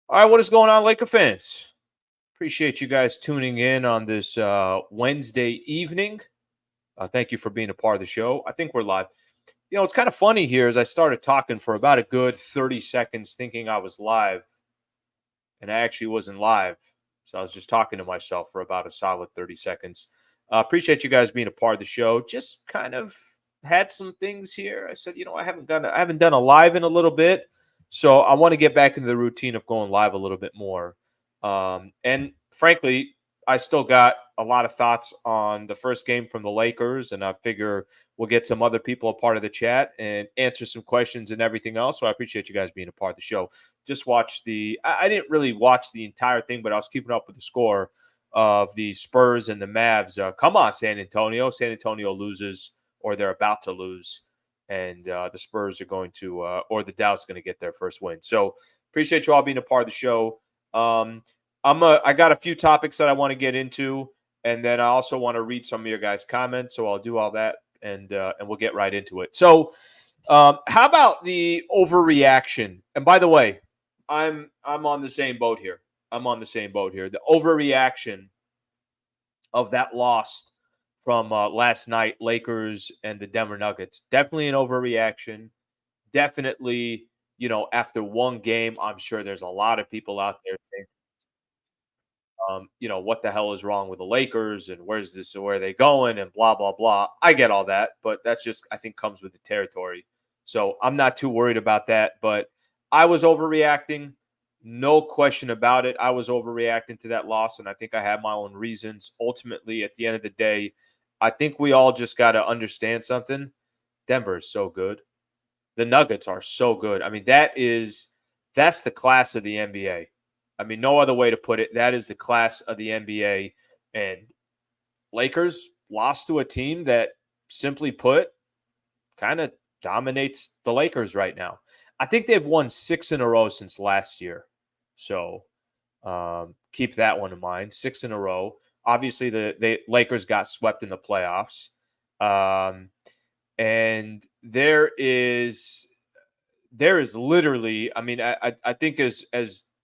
All right, what is going on, Laker fans? Appreciate you guys tuning in on this Wednesday evening. Thank you for being a part of the show. I think we're live. It's kind of funny here as I started talking for about a good 30 seconds thinking I was live, and I actually wasn't live. So I was just talking to myself for about a solid 30 seconds. Appreciate you guys being a part of the show. Just kind of had some things here. I said, I haven't done a live in a little bit. So I want to get back into the routine of going live a little bit more. And frankly, I still got a lot of thoughts on the first game from the Lakers, and I figure we'll get some other people a part of the chat and answer some questions and everything else. So I appreciate you guys being a part of the show. Just watch I didn't really watch the entire thing, but I was keeping up with the score of the Spurs and the Mavs. Come on, San Antonio. San Antonio loses, or they're about to lose, and the Spurs are going to, or the Dallas are going to get their first win. So appreciate you all being a part of the show. I got a few topics that I want to get into, and then I also want to read some of your guys' comments. So I'll do all that, and we'll get right into it. So, how about the overreaction? And by the way, I'm on the same boat here. I'm on the same boat here. The overreaction of that loss from last night, Lakers and the Denver Nuggets, definitely an overreaction. Definitely, after one game, I'm sure there's a lot of people out there saying, what the hell is wrong with the Lakers and where are they going and blah, blah, blah. I get all that, but that's just, I think, comes with the territory. So I'm not too worried about that, but I was overreacting. No question about it. I was overreacting to that loss, and I think I had my own reasons. Ultimately, at the end of the day, I think we all just got to understand something. Denver is so good. The Nuggets are so good. I mean, that's the class of the NBA. I mean, no other way to put it. That is the class of the NBA. And Lakers lost to a team that, simply put, kind of dominates the Lakers right now. I think they've won 6 in a row since last year. So keep that one in mind. 6 in a row. Obviously, the Lakers got swept in the playoffs. And there is literally, I mean, I think as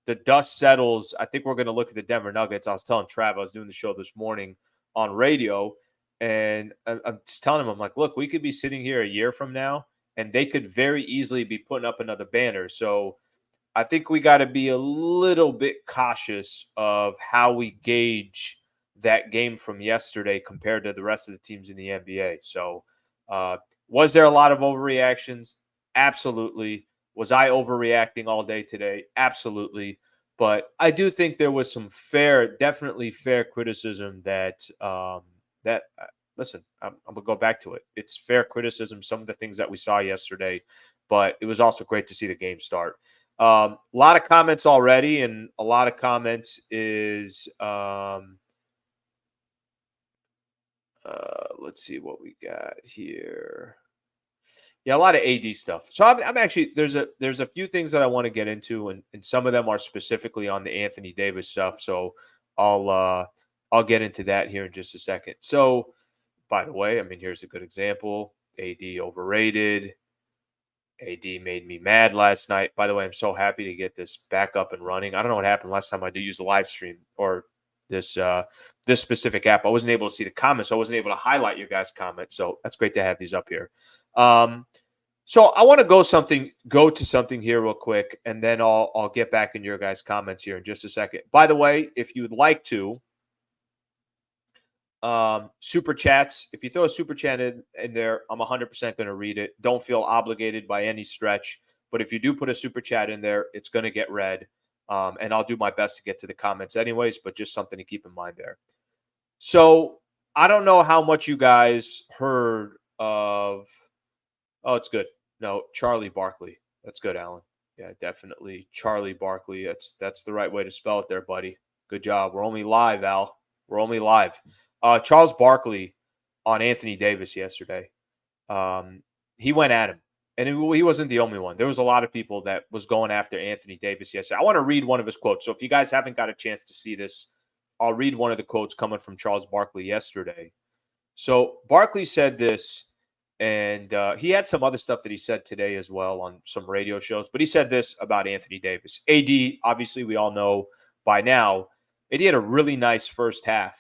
the dust settles, I think we're going to look at the Denver Nuggets. I was telling Trav, I was doing the show this morning on radio, and I'm just telling him, I'm like, look, we could be sitting here a year from now, and they could very easily be putting up another banner. So I think we got to be a little bit cautious of how we gauge that game from yesterday compared to the rest of the teams in the NBA. So, was there a lot of overreactions? Absolutely. Was I overreacting all day today? Absolutely. But I do think there was some definitely fair criticism listen, I'm going to go back to it. It's fair criticism, some of the things that we saw yesterday, but it was also great to see the game start. A lot of comments already, and a lot of comments is let's see what we got here. Yeah, a lot of AD stuff. So I'm actually there's a few things that I want to get into, and some of them are specifically on the Anthony Davis stuff. So I'll get into that here in just a second. So, by the way, I mean, here's a good example. AD overrated. AD made me mad last night. By the way, I'm so happy to get this back up and running. I don't know what happened last time I did use the live stream or this specific app. I wasn't able to see the comments. So I wasn't able to highlight your guys' comments. So that's great to have these up here. So I want to go to something here real quick, and then I'll get back in your guys' comments here in just a second. By the way, if you'd like to, super chats, if you throw a super chat in there, I'm 100% going to read it. Don't feel obligated by any stretch, but if you do put a super chat in there, it's going to get read. And I'll do my best to get to the comments anyways, but just something to keep in mind there. So I don't know how much you guys heard of. Oh, it's good. No, Charlie Barkley. That's good, Alan. Yeah, definitely. Charlie Barkley. That's the right way to spell it there, buddy. Good job. We're only live, Al. We're only live. Charles Barkley on Anthony Davis yesterday. He went at him. And he wasn't the only one. There was a lot of people that was going after Anthony Davis yesterday. I want to read one of his quotes. So if you guys haven't got a chance to see this, I'll read one of the quotes coming from Charles Barkley yesterday. So Barkley said this. And he had some other stuff that he said today as well on some radio shows. But he said this about Anthony Davis. AD, obviously, we all know by now, AD had a really nice first half.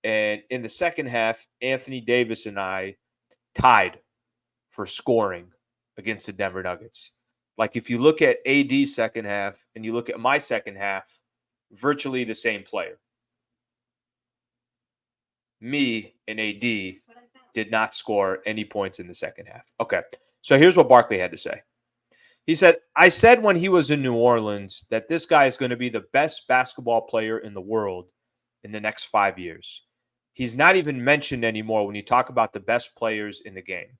And in the second half, Anthony Davis and I tied for scoring against the Denver Nuggets. Like if you look at AD's second half and you look at my second half, virtually the same player. Me and AD did not score any points in the second half. Okay. So here's what Barkley had to say. He said, I said when he was in New Orleans that this guy is going to be the best basketball player in the world in the next 5 years. He's not even mentioned anymore when you talk about the best players in the game.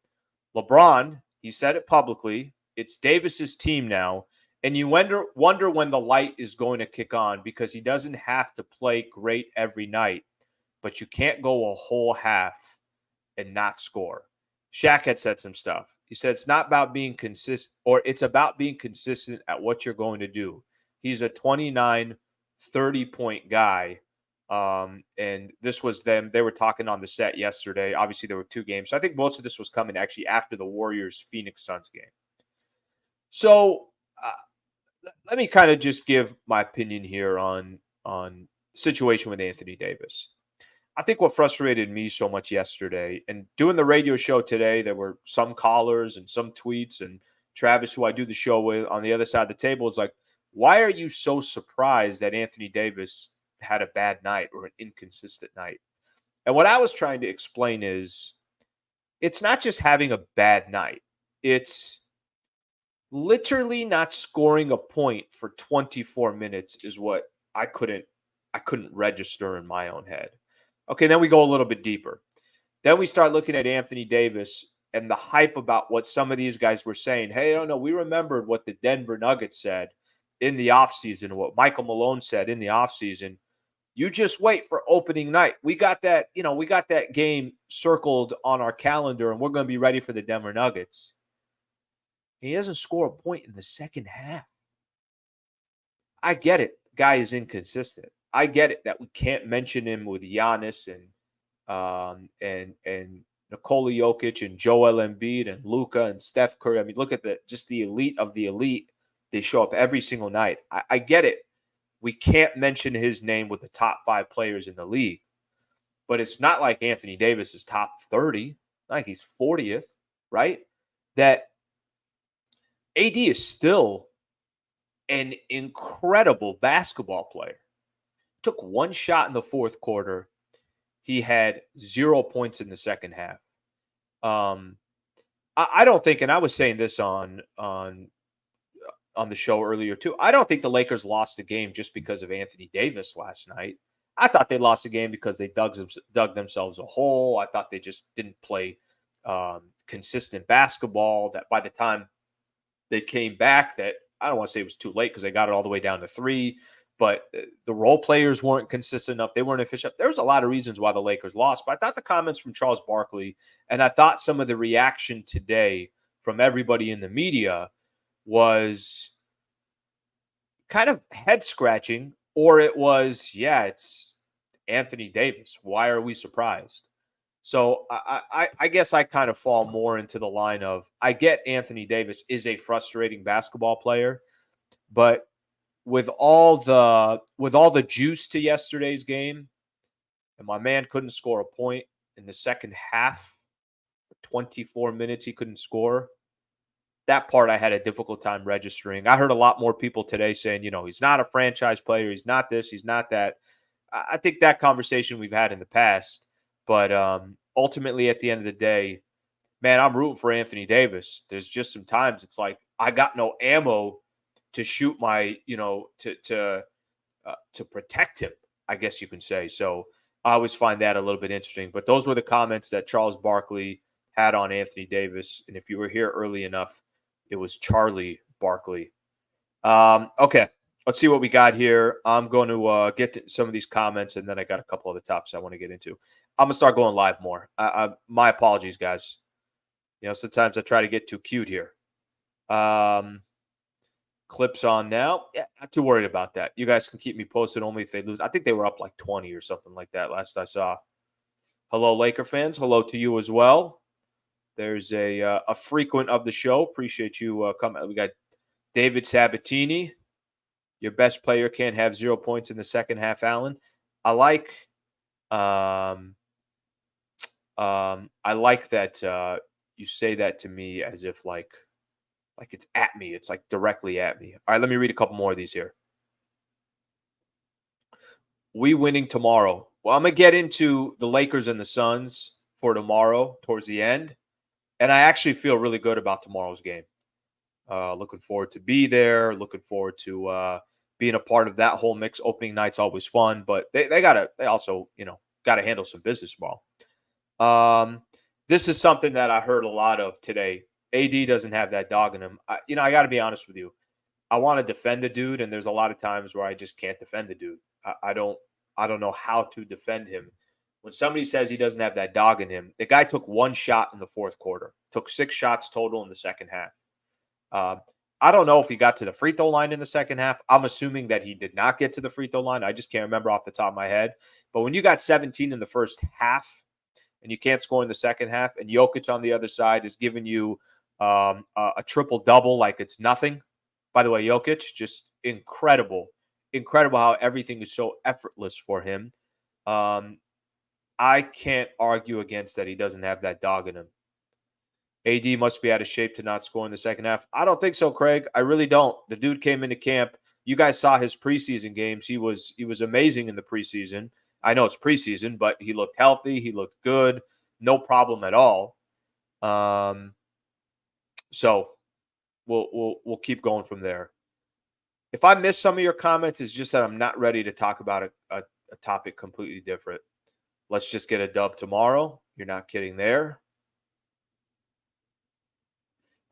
LeBron, he said it publicly, it's Davis's team now, and you wonder when the light is going to kick on because he doesn't have to play great every night, but you can't go a whole half and not score. Shaq had said some stuff. He said it's not about being consistent, or it's about being consistent at what you're going to do. He's a 29, 30-point guy. And this was them. They were talking on the set yesterday. Obviously, there were 2 games. So I think most of this was coming actually after the Warriors-Phoenix Suns game. So let me kind of just give my opinion here on situation with Anthony Davis. I think what frustrated me so much yesterday and doing the radio show today, there were some callers and some tweets, and Travis, who I do the show with on the other side of the table, is like, why are you so surprised that Anthony Davis had a bad night or an inconsistent night? And what I was trying to explain is it's not just having a bad night. It's literally not scoring a point for 24 minutes is what I couldn't register in my own head. Okay, then we go a little bit deeper. Then we start looking at Anthony Davis and the hype about what some of these guys were saying. Hey, no, we remembered what the Denver Nuggets said in the offseason, what Michael Malone said in the offseason. You just wait for opening night. We got that, we got that game circled on our calendar, and we're going to be ready for the Denver Nuggets. He doesn't score a point in the second half. I get it. Guy is inconsistent. I get it that we can't mention him with Giannis and Nikola Jokic and Joel Embiid and Luka and Steph Curry. I mean, look at just the elite of the elite. They show up every single night. I get it. We can't mention his name with the top 5 players in the league. But it's not like Anthony Davis is top 30. Not like he's 40th, right? That AD is still an incredible basketball player. Took 1 shot in the fourth quarter. He had 0 points in the second half. I don't think, and I was saying this on the show earlier too, I don't think the Lakers lost the game just because of Anthony Davis last night. I thought they lost the game because they dug themselves a hole. I thought they just didn't play consistent basketball, that by the time they came back, that I don't want to say it was too late because they got it all the way down to 3. But the role players weren't consistent enough. They weren't efficient. There was a lot of reasons why the Lakers lost. But I thought the comments from Charles Barkley, and I thought some of the reaction today from everybody in the media was kind of head-scratching, or it was, yeah, it's Anthony Davis. Why are we surprised? So I guess I kind of fall more into the line of, I get Anthony Davis is a frustrating basketball player, but with all the juice to yesterday's game, and my man couldn't score a point in the second half. 24 minutes he couldn't score. That part I had a difficult time registering. I heard a lot more people today saying, he's not a franchise player. He's not this. He's not that. I think that conversation we've had in the past. But ultimately, at the end of the day, man, I'm rooting for Anthony Davis. There's just some times it's like I got no ammo to shoot my, to protect him, I guess you can say. So I always find that a little bit interesting. But those were the comments that Charles Barkley had on Anthony Davis. And if you were here early enough, it was Charlie Barkley. Okay, let's see what we got here. I'm going to get to some of these comments, and then I got a couple of the topics I want to get into. I'm going to start going live more. My apologies, guys. Sometimes I try to get too cute here. Clips on now. Yeah, not too worried about that. You guys can keep me posted only if they lose. I think they were up like 20 or something like that last I saw. Hello, Laker fans. Hello to you as well. There's a frequent of the show. Appreciate you coming. We got David Sabatini. Your best player can't have 0 points in the second half, Allen. I like I like that you say that to me as if like it's at me. It's like directly at me. All right, let me read a couple more of these here. We winning tomorrow. Well, I'm gonna get into the Lakers and the Suns for tomorrow towards the end, and I actually feel really good about tomorrow's game. Looking forward to be there. Looking forward to being a part of that whole mix. Opening night's always fun, but they also gotta handle some business tomorrow. This is something that I heard a lot of today. AD doesn't have that dog in him. I got to be honest with you. I want to defend the dude, and there's a lot of times where I just can't defend the dude. I don't know how to defend him. When somebody says he doesn't have that dog in him, the guy took one shot in the fourth quarter, took 6 shots total in the second half. I don't know if he got to the free throw line in the second half. I'm assuming that he did not get to the free throw line. I just can't remember off the top of my head. But when you got 17 in the first half and you can't score in the second half, and Jokic on the other side is giving you a triple-double like it's nothing. By the way, Jokic, just incredible. Incredible how everything is so effortless for him. I can't argue against that he doesn't have that dog in him. AD must be out of shape to not score in the second half. I don't think so, Craig. I really don't. The dude came into camp. You guys saw his preseason games. He was amazing in the preseason. I know it's preseason, but he looked healthy. He looked good. No problem at all. So we'll keep going from there. If I miss some of your comments, it's just that I'm not ready to talk about a topic completely different. Let's just get a dub tomorrow. You're not kidding there.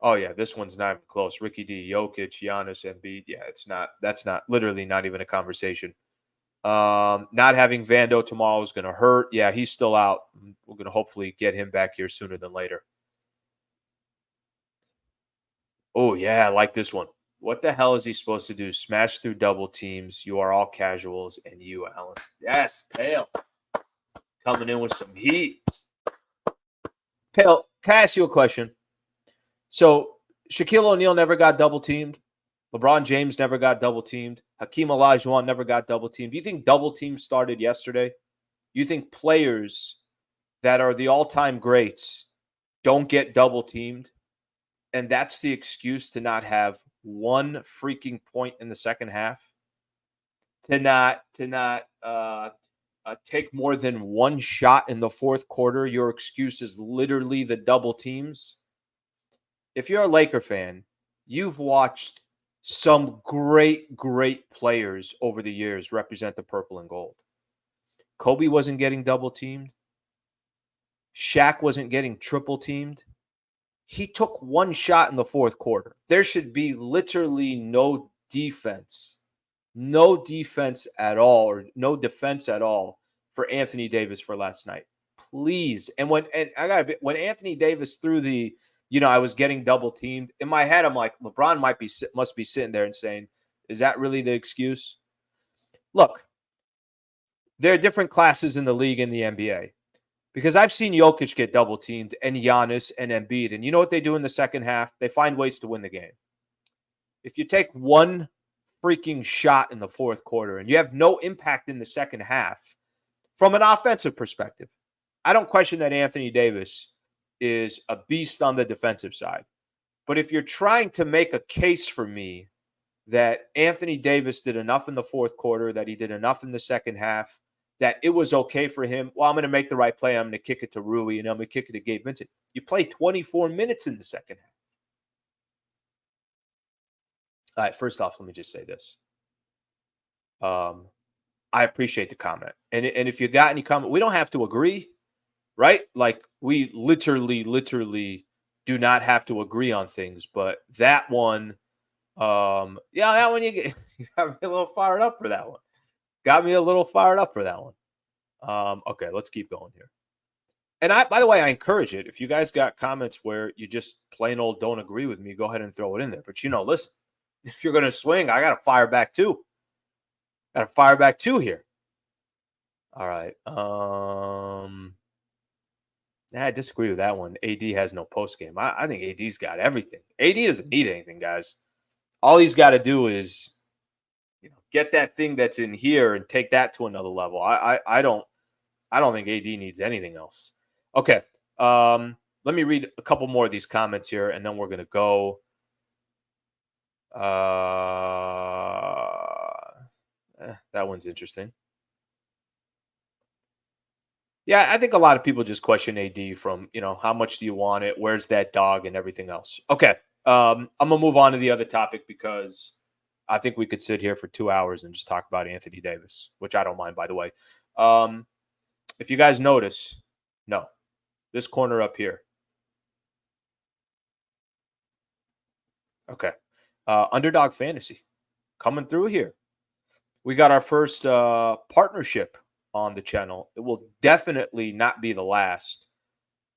Oh, yeah, this one's not even close. Ricky D, Jokic, Giannis, Embiid. Yeah, that's literally not even a conversation. Not having Vando tomorrow is going to hurt. Yeah, he's still out. We're going to hopefully get him back here sooner than later. Oh, yeah, I like this one. What the hell is he supposed to do? Smash through double teams. You are all casuals, and you, Allen. Yes, Pale. Coming in with some heat. Pale, can I ask you a question? So Shaquille O'Neal never got double teamed. LeBron James never got double teamed. Hakeem Olajuwon never got double teamed. Do you think double teams started yesterday? You think players that are the all-time greats don't get double teamed? And that's the excuse to not have one freaking point in the second half? To not take more than one shot in the fourth quarter? Your excuse is literally the double teams? If you're a Laker fan, you've watched some great, great players over the years represent the purple and gold. Kobe wasn't getting double teamed. Shaq wasn't getting triple teamed. He took one shot in the fourth quarter. There should be literally no defense at all, or no defense at all for Anthony Davis for last night. Please. And when Anthony Davis threw the I was getting double teamed. In my head, I'm like, LeBron must be sitting there and saying, is that really the excuse? Look, there are different classes in the league in the NBA, because I've seen Jokic get double teamed and Giannis and Embiid. And you know what they do in the second half? They find ways to win the game. If you take one freaking shot in the fourth quarter and you have no impact in the second half from an offensive perspective, I don't question that Anthony Davis is a beast on the defensive side. But if you're trying to make a case for me that Anthony Davis did enough in the fourth quarter, that he did enough in the second half, that it was okay for him, well, I'm going to make the right play. I'm going to kick it to Rui, and I'm going to kick it to Gabe Vincent. You play 24 minutes in the second half. All right, first off, let me just say this. I appreciate the comment. And if you got any comment, we don't have to agree. Right? Like, we literally do not have to agree on things. But that one, that one you got me a little fired up for that one. Okay, let's keep going here. And by the way, I encourage it. If you guys got comments where you just plain old don't agree with me, go ahead and throw it in there. But listen, if you're going to swing, I got to fire back too. Here. All right. I disagree with that one. AD has no post game. I think AD's got everything. AD doesn't need anything, guys. All he's got to do is get that thing that's in here and take that to another level. I don't think AD needs anything else. Okay. Let me read a couple more of these comments here, and then we're gonna go. That one's interesting. Yeah, I think a lot of people just question AD from, how much do you want it? Where's that dog and everything else? Okay. I'm gonna move on to the other topic because I think we could sit here for 2 hours and just talk about Anthony Davis, which I don't mind, by the way. Um, if you guys notice, no, this corner up here. Okay. Underdog Fantasy coming through here. We got our first partnership on the channel. It will definitely not be the last.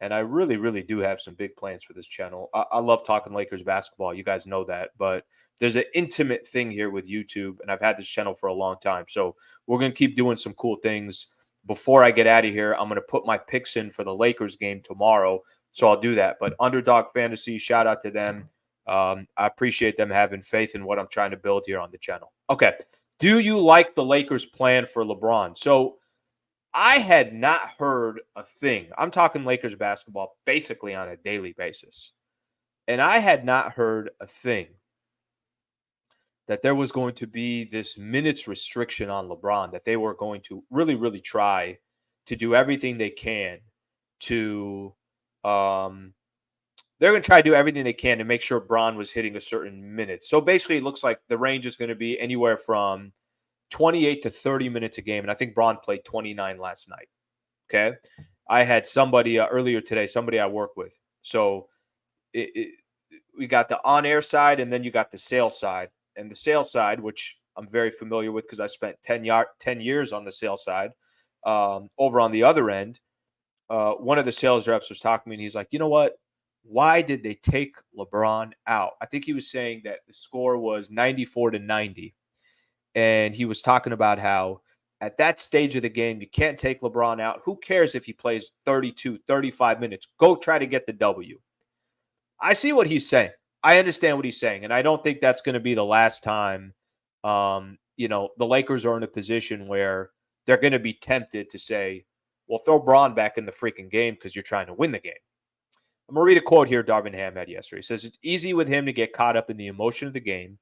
And I really, really do have some big plans for this channel. I love talking Lakers basketball. You guys know that. But there's an intimate thing here with YouTube. And I've had this channel for a long time. So we're going to keep doing some cool things. Before I get out of here, I'm going to put my picks in for the Lakers game tomorrow. So I'll do that. But Underdog Fantasy, shout out to them. I appreciate them having faith in what I'm trying to build here on the channel. Okay. Do you like the Lakers' plan for LeBron? So I had not heard a thing. I'm talking Lakers basketball basically on a daily basis. And I had not heard a thing that there was going to be this minutes restriction on LeBron, that they were going to really, really try to do everything they can to they're going to try to do everything they can to make sure Bron was hitting a certain minute. So basically, it looks like the range is going to be anywhere from 28 to 30 minutes a game. And I think Bron played 29 last night. Okay. I had somebody earlier today, somebody I work with. So we got the on-air side, and then you got the sales side. And the sales side, which I'm very familiar with because I spent 10 years on the sales side, over on the other end, one of the sales reps was talking to me, and he's like, you know what? Why did they take LeBron out? I think he was saying that the score was 94 to 90. And he was talking about how at that stage of the game, you can't take LeBron out. Who cares if he plays 32, 35 minutes? Go try to get the W. I see what he's saying. I understand what he's saying. And I don't think that's going to be the last time, the Lakers are in a position where they're going to be tempted to say, well, throw Braun back in the freaking game because you're trying to win the game. I'm going to read a quote here Darvin Ham had yesterday. He says, it's easy with him to get caught up in the emotion of the game,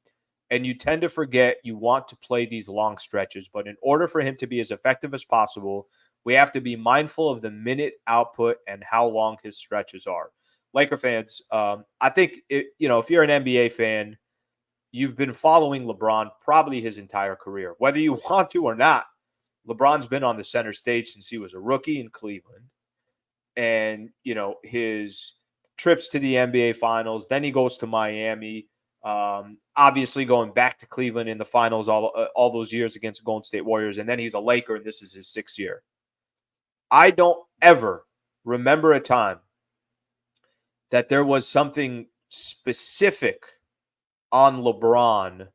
and you tend to forget you want to play these long stretches. But in order for him to be as effective as possible, we have to be mindful of the minute output and how long his stretches are. Laker fans, I think, if you're an NBA fan, you've been following LeBron probably his entire career. Whether you want to or not, LeBron's been on the center stage since he was a rookie in Cleveland. And, his trips to the NBA Finals, then he goes to Miami. Obviously going back to Cleveland in the finals all those years against Golden State Warriors, and then he's a Laker, and this is his 6th year. I don't ever remember a time that there was something specific on LeBron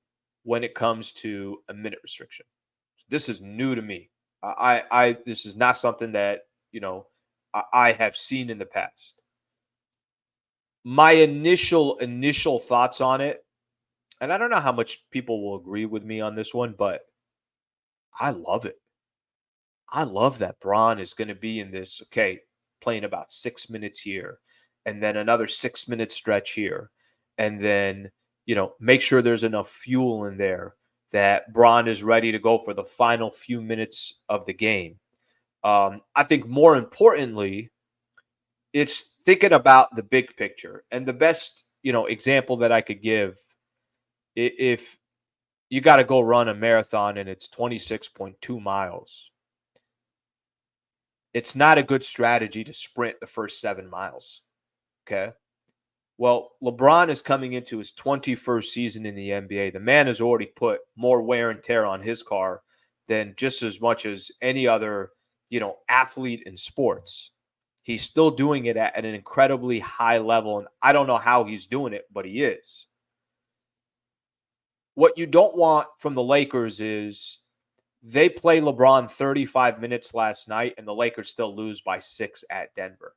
when it comes to a minute restriction. This is new to me. This is not something that I have seen in the past. My initial thoughts on it, and I don't know how much people will agree with me on this one, but I love it. I love that Bron is going to be in this, playing about 6 minutes here, and then another 6-minute stretch here, and then, make sure there's enough fuel in there that Bron is ready to go for the final few minutes of the game. I think more importantly, it's thinking about the big picture. And the best, example that I could give, if you got to go run a marathon and it's 26.2 miles, it's not a good strategy to sprint the first 7 miles. Okay. Well, LeBron is coming into his 21st season in the NBA. The man has already put more wear and tear on his car than just as much as any other, athlete in sports. He's still doing it at an incredibly high level, and I don't know how he's doing it, but he is. What you don't want from the Lakers is they play LeBron 35 minutes last night, and the Lakers still lose by 6 at Denver.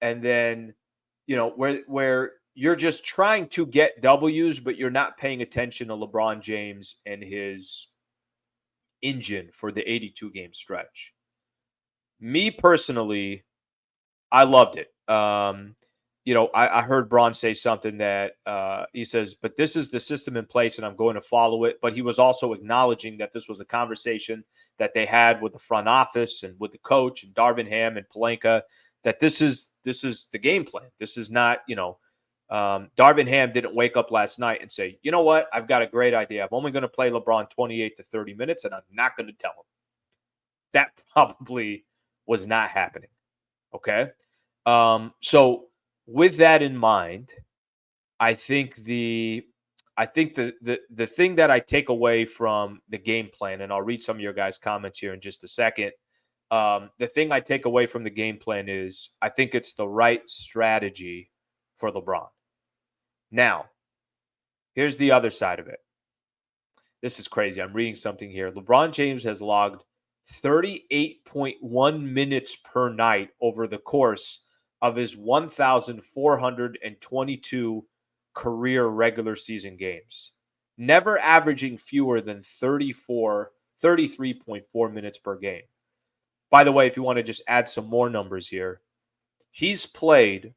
and then, where you're just trying to get W's, but you're not paying attention to LeBron James and his engine for the 82 game stretch. Me personally, I loved it. I heard Braun say something that he says, but this is the system in place and I'm going to follow it. But he was also acknowledging that this was a conversation that they had with the front office and with the coach and Darvin Ham and Pelinka, that this is the game plan. This is not, Darvin Ham didn't wake up last night and say, you know what, I've got a great idea. I'm only going to play LeBron 28 to 30 minutes and I'm not going to tell him. That probably was not happening. Okay. So with that in mind, I think the thing that I take away from the game plan, and I'll read some of your guys' comments here in just a second. The thing I take away from the game plan is I think it's the right strategy for LeBron. Now, here's the other side of it. This is crazy. I'm reading something here. LeBron James has logged 38.1 minutes per night over the course of his 1,422 career regular season games, never averaging fewer than 33.4 minutes per game. By the way, if you want to just add some more numbers here, he's played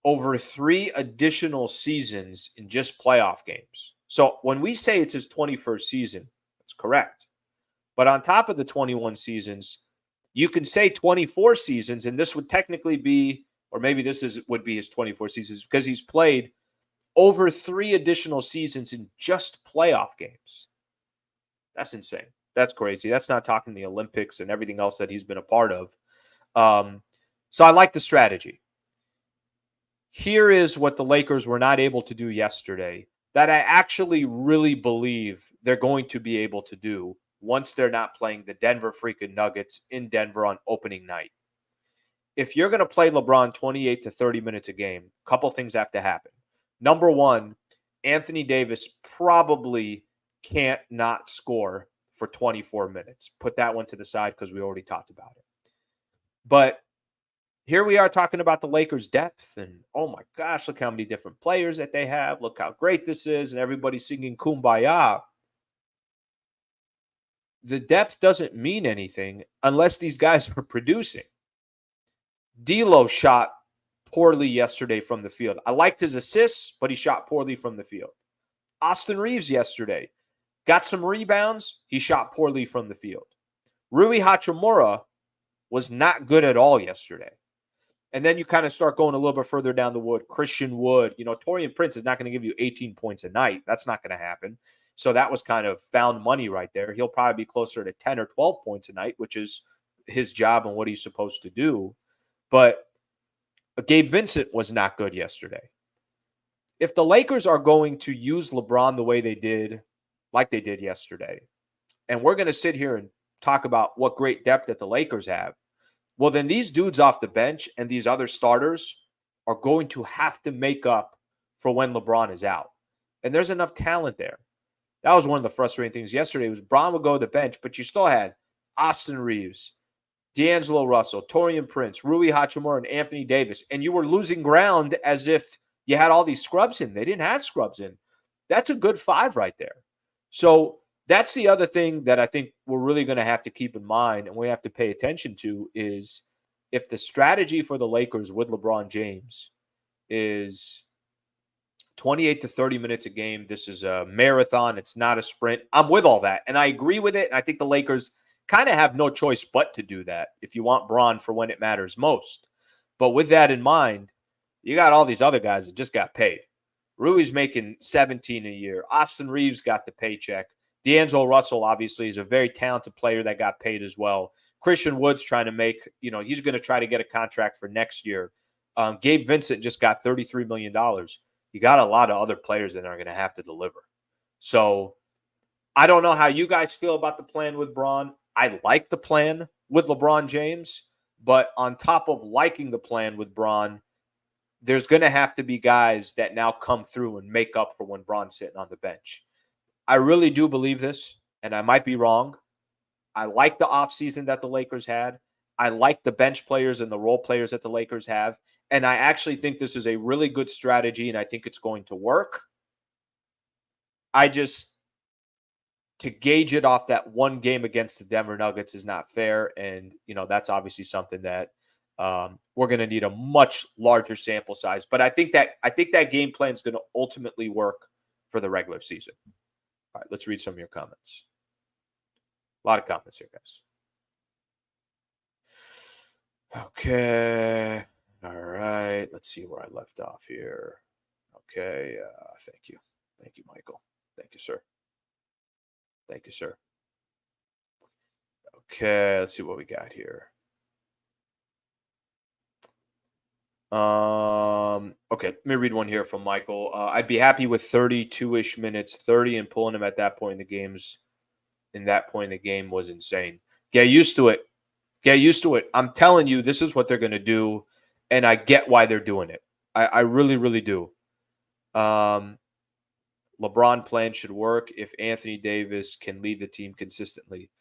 over 3 additional seasons in just playoff games. So when we say it's his 21st season, that's correct. But on top of the 21 seasons, you can say 24 seasons, and this would technically be, or maybe would be his 24 seasons, because he's played over 3 additional seasons in just playoff games. That's insane. That's crazy. That's not talking the Olympics and everything else that he's been a part of. So I like the strategy. Here is what the Lakers were not able to do yesterday that I actually really believe they're going to be able to do once they're not playing the Denver freaking Nuggets in Denver on opening night. If you're going to play LeBron 28 to 30 minutes a game, a couple things have to happen. Number one, Anthony Davis probably can't not score for 24 minutes. Put that one to the side because we already talked about it. But here we are talking about the Lakers' depth, and oh my gosh, look how many different players that they have. Look how great this is, and everybody's singing Kumbaya. The depth doesn't mean anything unless these guys are producing. D'Lo shot poorly yesterday from the field. I liked his assists, but he shot poorly from the field. Austin Reeves yesterday got some rebounds. He shot poorly from the field. Rui Hachimura was not good at all yesterday. And then you kind of start going a little bit further down the wood. Christian Wood, Taurean Prince is not going to give you 18 points a night. That's not going to happen. So that was kind of found money right there. He'll probably be closer to 10 or 12 points a night, which is his job and what he's supposed to do. But Gabe Vincent was not good yesterday. If the Lakers are going to use LeBron the way they did, like they did yesterday, and we're going to sit here and talk about what great depth that the Lakers have, well, then these dudes off the bench and these other starters are going to have to make up for when LeBron is out. And there's enough talent there. That was one of the frustrating things yesterday was Braun would go to the bench, but you still had Austin Reeves, D'Angelo Russell, Taurean Prince, Rui Hachimura, and Anthony Davis. And you were losing ground as if you had all these scrubs in. They didn't have scrubs in. That's a good 5 right there. So that's the other thing that I think we're really going to have to keep in mind and we have to pay attention to is if the strategy for the Lakers with LeBron James is 28 to 30 minutes a game, this is a marathon, it's not a sprint. I'm with all that, and I agree with it, and I think the Lakers kind of have no choice but to do that if you want Braun for when it matters most. But with that in mind, you got all these other guys that just got paid. Rui's making 17 a year. Austin Reeves got the paycheck. D'Angelo Russell, obviously, is a very talented player that got paid as well. Christian Wood's trying to make, he's going to try to get a contract for next year. Gabe Vincent just got $33 million. You got a lot of other players that are going to have to deliver. So I don't know how you guys feel about the plan with Braun. I like the plan with LeBron James, but on top of liking the plan with Braun, there's going to have to be guys that now come through and make up for when Braun's sitting on the bench. I really do believe this, and I might be wrong. I like the offseason that the Lakers had. I like the bench players and the role players that the Lakers have. And I actually think this is a really good strategy, and I think it's going to work. I just, to gauge it off that one game against the Denver Nuggets is not fair. And, that's obviously something that we're going to need a much larger sample size. But I think that game plan is going to ultimately work for the regular season. All right, let's read some of your comments. A lot of comments here, guys. Okay. All right. Let's see where I left off here. Okay. Thank you. Thank you, Michael. Thank you, sir. Thank you, sir. Okay. Let's see what we got here. Okay. Let me read one here from Michael. I'd be happy with 32-ish minutes, 30, and pulling him at that point in the games. In that point in the game was insane. Get used to it. Get used to it. I'm telling you, this is what they're going to do, and I get why they're doing it. I really, really do. LeBron plan should work if Anthony Davis can lead the team consistently.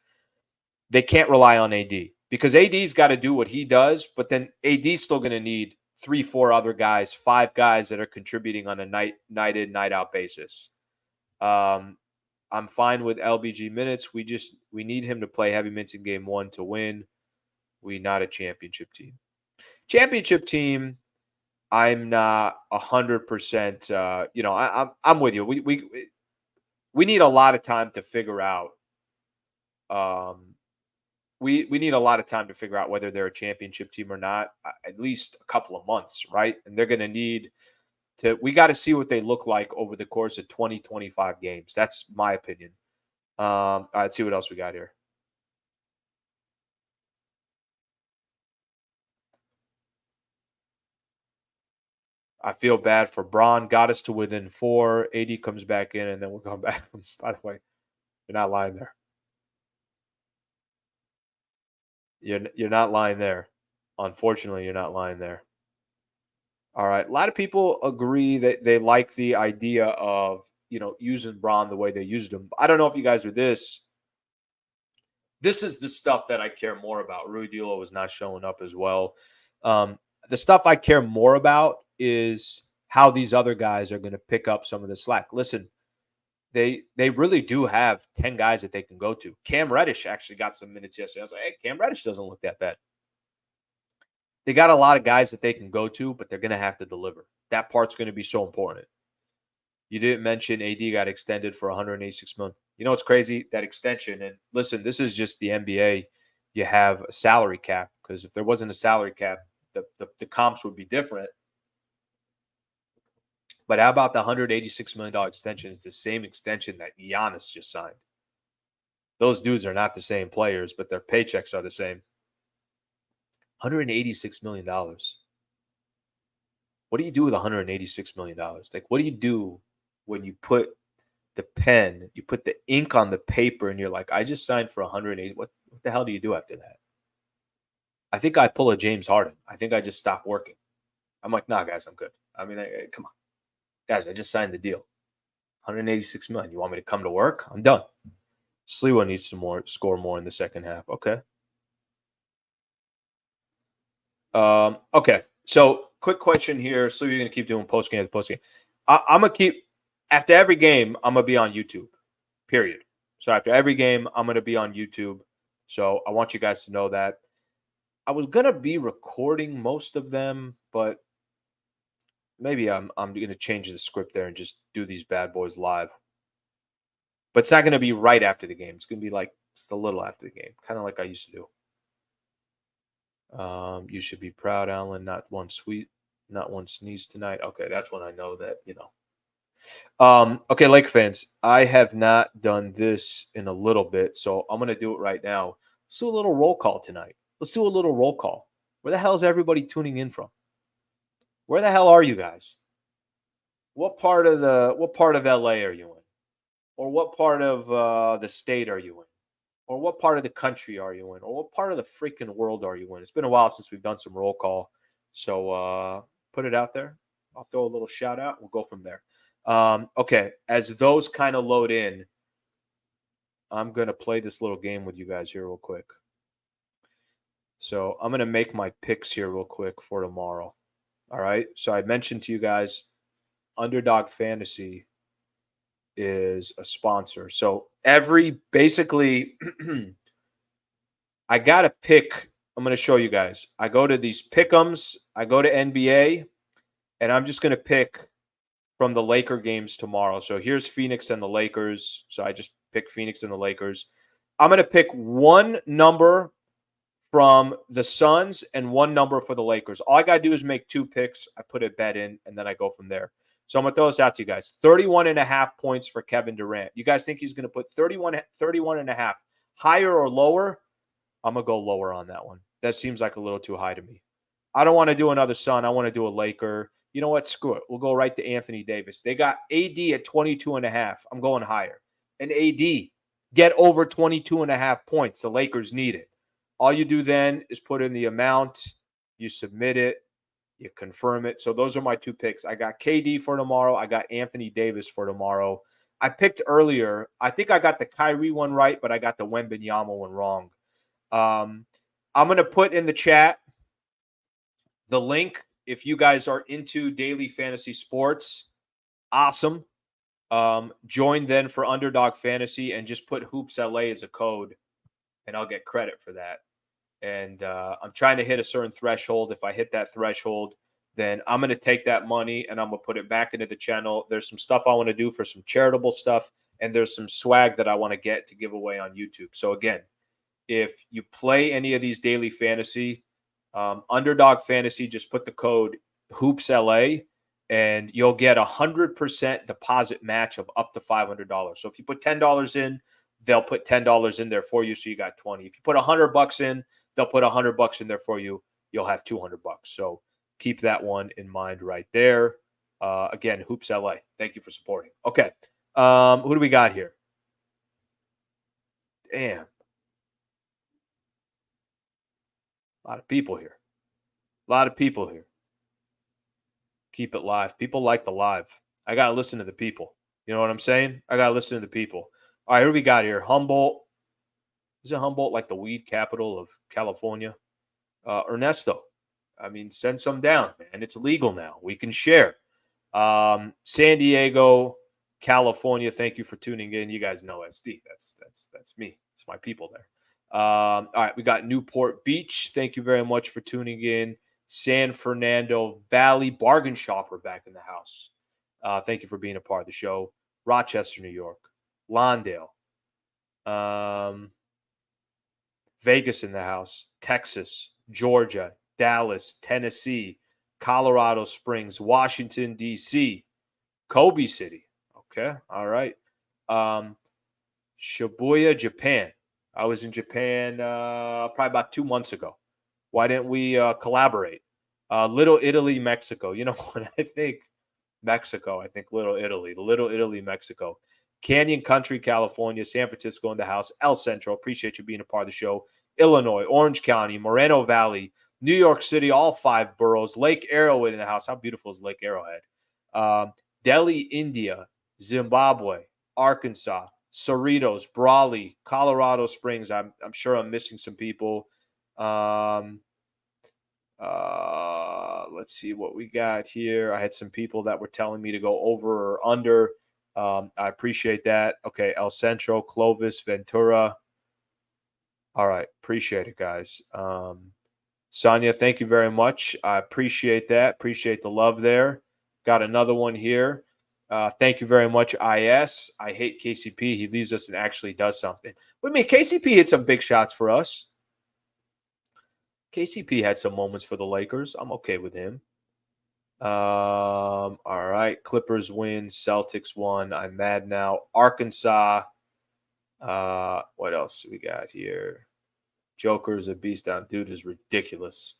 They can't rely on AD because AD's got to do what he does, but then AD's still going to need 3, 4 other guys, 5 guys that are contributing on a night in, night out basis. I'm fine with LBG minutes. We need him to play heavy minutes in game 1 to win. We not a championship team. Championship team, I'm not 100%. I'm with you. We need a lot of time to figure out. We need a lot of time to figure out whether they're a championship team or not. At least a couple of months, right? And they're going to need to. We got to see what they look like over the course of 20, 25 games. That's my opinion. All right, let's see what else we got here. I feel bad for Braun. Got us to within 4. AD comes back in, and then we'll come back. By the way, you're not lying there. You're not lying there. Unfortunately, you're not lying there. All right. A lot of people agree that they like the idea of, using Braun the way they used him. I don't know if you guys are this. This is the stuff that I care more about. Rui Dilo is not showing up as well. The stuff I care more about is how these other guys are going to pick up some of the slack. Listen, they really do have 10 guys that they can go to. Cam Reddish actually got some minutes yesterday. I was like, hey, Cam Reddish doesn't look that bad. They got a lot of guys that they can go to, but they're going to have to deliver. That part's going to be so important. You didn't mention AD got extended for $186 million. You know what's crazy? That extension. And listen, this is just the NBA. You have a salary cap, because if there wasn't a salary cap, the comps would be different. But how about the $186 million extension? Is the same extension that Giannis just signed. Those dudes are not the same players, but their paychecks are the same. $186 million. What do you do with $186 million? Like, what do you do when you put the pen, you put the ink on the paper, and you're like, I just signed for 180. What the hell do you do after that? I think I pull a James Harden. I think I just stop working. I'm like, nah, guys, I'm good. I mean, come on. Guys, I just signed the deal. 186 million. You want me to come to work? I'm done. Sliwa needs to score more in the second half. Okay. Okay. So quick question here. So you're going to keep doing post game. I'm going to keep, after every game, I'm going to be on YouTube, period. So after every game, I'm going to be on YouTube. So I want you guys to know that. I was going to be recording most of them, but maybe I'm going to change the script there and just do these bad boys live. But it's not going to be right after the game. It's going to be like just a little after the game, kind of like I used to do. You should be proud, Alan. Not one sneeze tonight. Okay, that's when I know that, Okay, Lake fans, I have not done this in a little bit, so I'm going to do it right now. Let's do a little roll call tonight. Let's do a little roll call. Where the hell is everybody tuning in from? Where the hell are you guys? What part of LA are you in? Or what part of the state are you in? Or what part of the country are you in? Or what part of the freaking world are you in? It's been a while since we've done some roll call. So put it out there. I'll throw a little shout out. We'll go from there. Okay. As those kind of load in, I'm going to play this little game with you guys here real quick. So I'm going to make my picks here real quick for tomorrow. All right. So I mentioned to you guys, Underdog Fantasy is a sponsor. So basically, I got to pick. I'm going to show you guys. I go to these pick'ems, I go to NBA, and I'm just going to pick from the Laker games tomorrow. So here's Phoenix and the Lakers. So I just pick Phoenix and the Lakers. I'm going to pick one number from the Suns and one number for the Lakers. All I got to do is make two picks. I put a bet in, and then I go from there. So I'm going to throw this out to you guys. 31.5 points for Kevin Durant. You guys think he's going to put 31.5 higher or lower? I'm going to go lower on that one. That seems like a little too high to me. I don't want to do another Sun. I want to do a Laker. You know what? Screw it. We'll go right to Anthony Davis. They got AD at 22.5. I'm going higher. And AD, get over 22.5 points. The Lakers need it. All you do then is put in the amount, you submit it, you confirm it. So those are my two picks. I got KD for tomorrow. I got Anthony Davis for tomorrow. I picked earlier. I think I got the Kyrie one right, but I got the Wembanyama one wrong. I'm going to put in the chat the link. If you guys are into daily fantasy sports, awesome. Join then for Underdog Fantasy and just put Hoops LA as a code, and I'll get credit for that. And I'm trying to hit a certain threshold. If I hit that threshold, then I'm going to take that money and I'm going to put it back into the channel. There's some stuff I want to do for some charitable stuff, and there's some swag that I want to get to give away on YouTube. So again, if you play any of these daily fantasy, Underdog Fantasy, just put the code HoopsLA and you'll get 100% deposit match of up to $500. So if you put $10 in, they'll put $10 in there for you. So you got 20. If you put $100 in, they'll put $100 in there for you. You'll have $200. So keep that one in mind right there. Again, Hoops LA. Thank you for supporting. Okay. Who do we got here? Damn. A lot of people here. A lot of people here. Keep it live. People like the live. I got to listen to the people. You know what I'm saying? I got to listen to the people. All right, who do we got here? Humboldt. Is it Humboldt like the weed capital of California? Ernesto. I mean, send some down, man. It's legal now. We can share. San Diego, California. Thank you for tuning in. You guys know SD. That's me. It's my people there. All right, we got Newport Beach. Thank you very much for tuning in. San Fernando Valley, Bargain Shopper back in the house. Thank you for being a part of the show. Rochester, New York. Lawndale. Vegas in the house. Texas, Georgia, Dallas, Tennessee, Colorado Springs, Washington, D.C., Kobe City. Okay, all right. Shibuya, Japan. I was in Japan probably about 2 months ago. Why didn't we collaborate? Little Italy, Mexico. You know what I think? Mexico. I think Little Italy. Little Italy, Mexico. Canyon Country, California. San Francisco in the house. El Centro. Appreciate you being a part of the show. Illinois, Orange County, Moreno Valley, New York City, all 5 boroughs. Lake Arrowhead in the house. How beautiful is Lake Arrowhead? Delhi, India, Zimbabwe, Arkansas, Cerritos, Brawley, Colorado Springs. I'm sure I'm missing some people. Let's see what we got here. I had some people that were telling me to go over or under. I appreciate that. Okay, El Centro, Clovis, Ventura. All right, appreciate it, guys. Sonia, thank you very much. I appreciate that. Appreciate the love there. Got another one here. Thank you very much, IS. I hate KCP. He leaves us and actually does something. But I mean, KCP hit some big shots for us. KCP had some moments for the Lakers. I'm okay with him. All right. Clippers win. Celtics won. I'm mad now. Arkansas. What else do we got here? Joker's a beast down. Dude is ridiculous.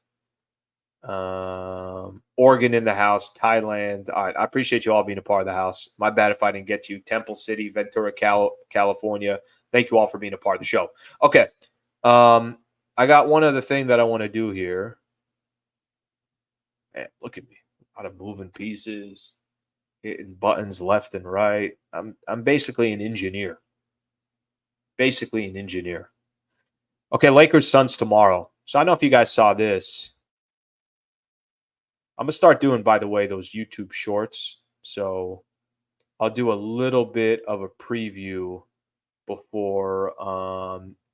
Oregon in the house. Thailand. All right. I appreciate you all being a part of the house. My bad if I didn't get you. Temple City, Ventura, California. Thank you all for being a part of the show. Okay. I got one other thing that I want to do here. Man, look at me. A lot of moving pieces, hitting buttons left and right. I'm basically an engineer. Okay, Lakers Suns tomorrow. So I don't know if you guys saw this. I'm gonna start doing, by the way, those YouTube shorts. So I'll do a little bit of a preview before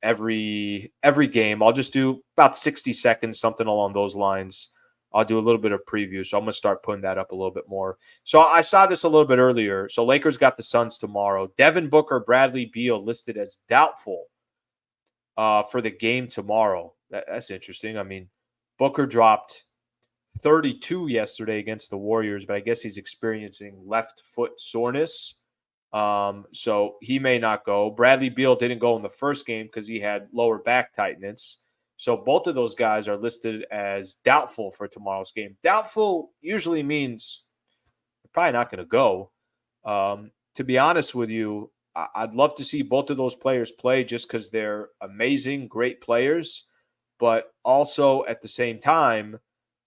every game. I'll just do about 60 seconds, something along those lines. I'll do a little bit of preview. So I'm gonna start putting that up a little bit more. So I saw this a little bit earlier. So Lakers got the Suns tomorrow. Devin Booker, Bradley Beal listed as doubtful for the game tomorrow. That's interesting. I mean, Booker dropped 32 yesterday against the Warriors, but I guess he's experiencing left foot soreness. So he may not go. Bradley Beal didn't go in the first game because he had lower back tightness. So both of those guys are listed as doubtful for tomorrow's game. Doubtful usually means they're probably not going to go. To be honest with you, I'd love to see both of those players play just because they're amazing, great players. But also at the same time,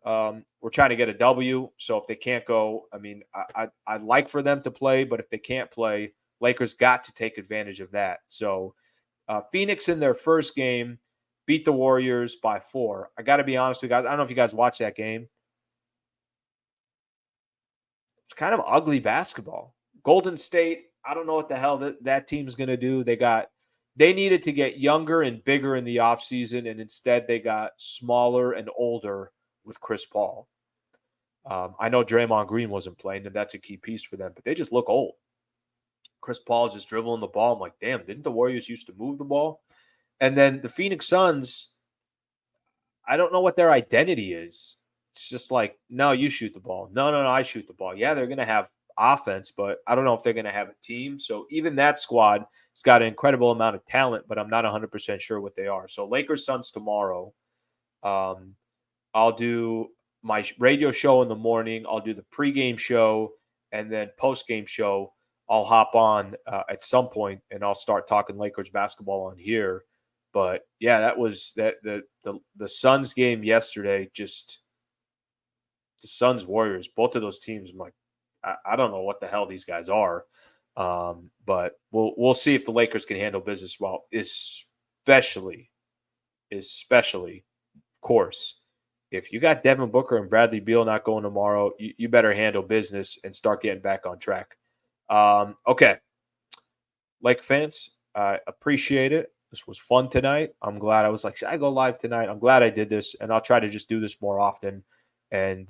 we're trying to get a W. So if they can't go, I mean, I'd like for them to play, but if they can't play, Lakers got to take advantage of that. So Phoenix in their first game beat the Warriors by 4. I got to be honest with you guys. I don't know if you guys watched that game. It's kind of ugly basketball. Golden State, I don't know what the hell that team's going to do. They needed to get younger and bigger in the offseason, and instead they got smaller and older with Chris Paul. I know Draymond Green wasn't playing, and that's a key piece for them, but they just look old. Chris Paul just dribbling the ball. I'm like, damn, didn't the Warriors used to move the ball? And then the Phoenix Suns, I don't know what their identity is. It's just like, no, you shoot the ball. No, I shoot the ball. Yeah, they're going to have offense, but I don't know if they're going to have a team. So even that squad has got an incredible amount of talent, but I'm not 100% sure what they are. So Lakers Suns tomorrow. I'll do my radio show in the morning. I'll do the pregame show, and then postgame show. I'll hop on at some point, and I'll start talking Lakers basketball on here. But yeah, that was the Suns game yesterday. Just the Suns Warriors, both of those teams. I'm like, I don't know what the hell these guys are. But we'll see if the Lakers can handle business well, especially, of course, if you got Devin Booker and Bradley Beal not going tomorrow, you better handle business and start getting back on track. Okay. Lake fans, I appreciate it. This was fun tonight. I'm glad I was like, should I go live tonight? I'm glad I did this, and I'll try to just do this more often and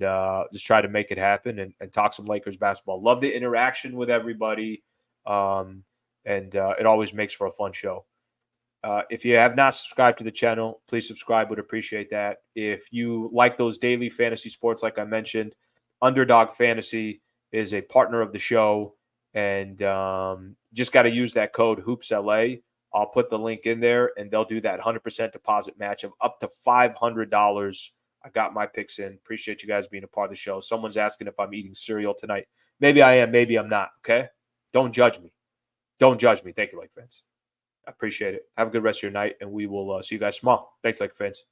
just try to make it happen and talk some Lakers basketball. Love the interaction with everybody, and it always makes for a fun show. If you have not subscribed to the channel, please subscribe. Would appreciate that. If you like those daily fantasy sports, like I mentioned, Underdog Fantasy is a partner of the show, and just got to use that code HoopsLA. I'll put the link in there, and they'll do that 100% deposit match of up to $500. I got my picks in. Appreciate you guys being a part of the show. Someone's asking if I'm eating cereal tonight. Maybe I am. Maybe I'm not. Okay? Don't judge me. Don't judge me. Thank you, Lake fans. I appreciate it. Have a good rest of your night, and we will see you guys tomorrow. Thanks, Lake fans.